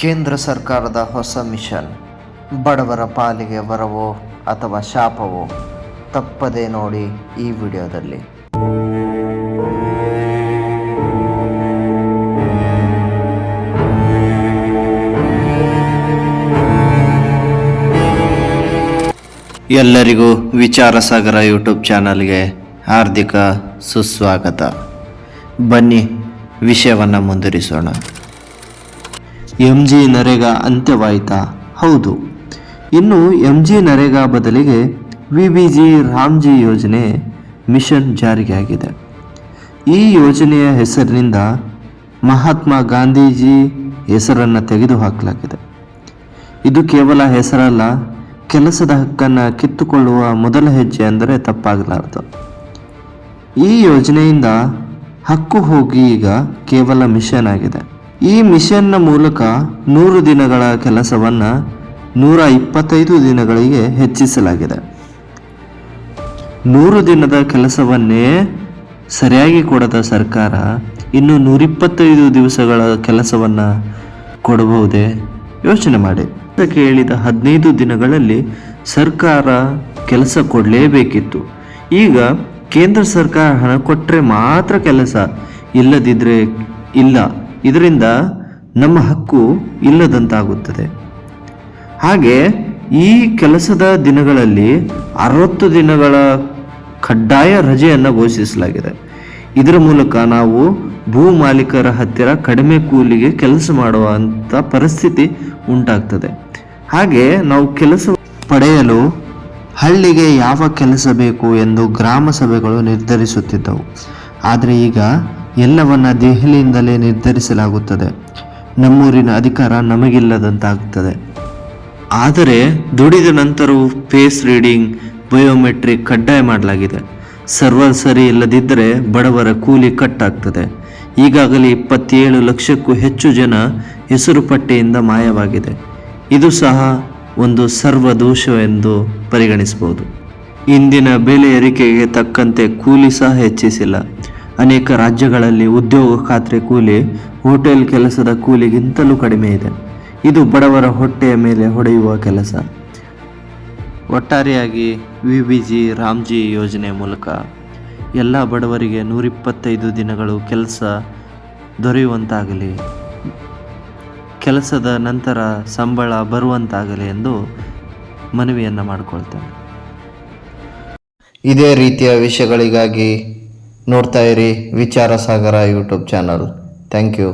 ಕೇಂದ್ರ ಸರ್ಕಾರದ ಹೊಸ ಮಿಷನ್ ಬಡವರ ಪಾಲಿಗೆ ವರವೋ ಅಥವಾ ಶಾಪವೋ ತಪ್ಪದೇ ನೋಡಿ ಈ ವಿಡಿಯೋದಲ್ಲಿ. ಎಲ್ಲರಿಗೂ ವಿಚಾರ ಸಾಗರ ಯೂಟ್ಯೂಬ್ ಚಾನಲ್ಗೆ ಹಾರ್ದಿಕ ಸುಸ್ವಾಗತ. ಬನ್ನಿ ವಿಷಯವನ್ನು ಮುಂದುವರಿಸೋಣ. MG ನರೇಗಾ ಅಂತ್ಯವಾಯಿತಾ? ಹೌದು. ಇನ್ನು MG ನರೇಗಾ ಬದಲಿಗೆ VBG ರಾಮ್ಜಿ ಯೋಜನೆ ಮಿಷನ್ ಜಾರಿಗೆ ಆಗಿದೆ. ಈ ಯೋಜನೆಯ ಹೆಸರಿನಿಂದ ಮಹಾತ್ಮ ಗಾಂಧೀಜಿ ಹೆಸರನ್ನು ತೆಗೆದುಹಾಕಲಾಗಿದೆ. ಇದು ಕೇವಲ ಹೆಸರಲ್ಲ, ಕೆಲಸದ ಹಕ್ಕನ್ನು ಕಿತ್ತುಕೊಳ್ಳುವ ಮೊದಲ ಹೆಜ್ಜೆ ಅಂದರೆ ತಪ್ಪಾಗಲಾರದು. ಈ ಯೋಜನೆಯಿಂದ ಹಕ್ಕು ಹೋಗಿ ಈಗ ಕೇವಲ ಮಿಷನ್ ಆಗಿದೆ. ಈ ಮಿಷನ್ನ ಮೂಲಕ 100 ದಿನಗಳ ಕೆಲಸವನ್ನು 125 ದಿನಗಳಿಗೆ ಹೆಚ್ಚಿಸಲಾಗಿದೆ. 100 ದಿನದ ಕೆಲಸವನ್ನೇ ಸರಿಯಾಗಿ ಕೊಡದ ಸರ್ಕಾರ ಇನ್ನು 125 ದಿವಸಗಳ ಕೆಲಸವನ್ನು ಕೊಡಬಹುದೇ? ಯೋಚನೆ ಮಾಡಿ. ಕೇಳಿದ 15 ದಿನಗಳಲ್ಲಿ ಸರ್ಕಾರ ಕೆಲಸ ಕೊಡಲೇಬೇಕಿತ್ತು. ಈಗ ಕೇಂದ್ರ ಸರ್ಕಾರ ಹಣ ಕೊಟ್ಟರೆ ಮಾತ್ರ ಕೆಲಸ, ಇಲ್ಲದಿದ್ದರೆ ಇಲ್ಲ. ಇದರಿಂದ ನಮ್ಮ ಹಕ್ಕು ಇಲ್ಲದಂತಾಗುತ್ತದೆ. ಹಾಗೆ ಈ ಕೆಲಸದ ದಿನಗಳಲ್ಲಿ 60 ದಿನಗಳ ಕಡ್ಡಾಯ ರಜೆಯನ್ನು ಘೋಷಿಸಲಾಗಿದೆ. ಇದರ ಮೂಲಕ ನಾವು ಭೂ ಮಾಲೀಕರ ಹತ್ತಿರ ಕಡಿಮೆ ಕೂಲಿಗೆ ಕೆಲಸ ಮಾಡುವಂಥ ಪರಿಸ್ಥಿತಿ ಉಂಟಾಗ್ತದೆ. ಹಾಗೆ ನಾವು ಕೆಲಸ ಪಡೆಯಲು ಹಳ್ಳಿಗೆ ಯಾವ ಕೆಲಸ ಬೇಕು ಎಂದು ಗ್ರಾಮ ಸಭೆಗಳು ನಿರ್ಧರಿಸುತ್ತಿದ್ದವು. ಆದರೆ ಈಗ ಎಲ್ಲವನ್ನ ದೆಹಲಿಯಿಂದಲೇ ನಿರ್ಧರಿಸಲಾಗುತ್ತದೆ. ನಮ್ಮೂರಿನ ಅಧಿಕಾರ ನಮಗಿಲ್ಲದಂತಾಗುತ್ತದೆ. ಆದರೆ ದುಡಿದ ನಂತರವೂ ಫೇಸ್ ರೀಡಿಂಗ್, ಬಯೋಮೆಟ್ರಿಕ್ ಕಡ್ಡಾಯ ಮಾಡಲಾಗಿದೆ. ಸರ್ವರ್ ಸರಿ ಇಲ್ಲದಿದ್ದರೆ ಬಡವರ ಕೂಲಿ ಕಟ್ ಆಗ್ತದೆ. ಈಗಾಗಲೇ 27 ಲಕ್ಷಕ್ಕೂ ಹೆಚ್ಚು ಜನ ಹೆಸರು ಪಟ್ಟಿಯಿಂದ ಮಾಯವಾಗಿದೆ. ಇದು ಸಹ ಒಂದು ಸರ್ವದೋಷವೆಂದು ಪರಿಗಣಿಸಬಹುದು. ಇಂದಿನ ಬೆಲೆ ಏರಿಕೆಗೆ ತಕ್ಕಂತೆ ಕೂಲಿ ಸಹ ಹೆಚ್ಚಿಸಿಲ್ಲ. ಅನೇಕ ರಾಜ್ಯಗಳಲ್ಲಿ ಉದ್ಯೋಗ ಖಾತ್ರಿ ಕೂಲಿ ಹೋಟೆಲ್ ಕೆಲಸದ ಕೂಲಿಗಿಂತಲೂ ಕಡಿಮೆ ಇದೆ. ಇದು ಬಡವರ ಹೊಟ್ಟೆಯ ಮೇಲೆ ಹೊಡೆಯುವ ಕೆಲಸ. ಒಟ್ಟಾರೆಯಾಗಿ VBG ರಾಮ್ಜಿ ಯೋಜನೆ ಮೂಲಕ ಎಲ್ಲ ಬಡವರಿಗೆ 125 ದಿನಗಳು ಕೆಲಸ ದೊರೆಯುವಂತಾಗಲಿ, ಕೆಲಸದ ನಂತರ ಸಂಬಳ ಬರುವಂತಾಗಲಿ ಎಂದು ಮನವಿಯನ್ನು ಮಾಡಿಕೊಳ್ತೇನೆ. ಇದೇ ರೀತಿಯ ವಿಷಯಗಳಿಗಾಗಿ ನೋಡ್ತಾ ಇರಿ Vichara Sagara YouTube channel. Thank you.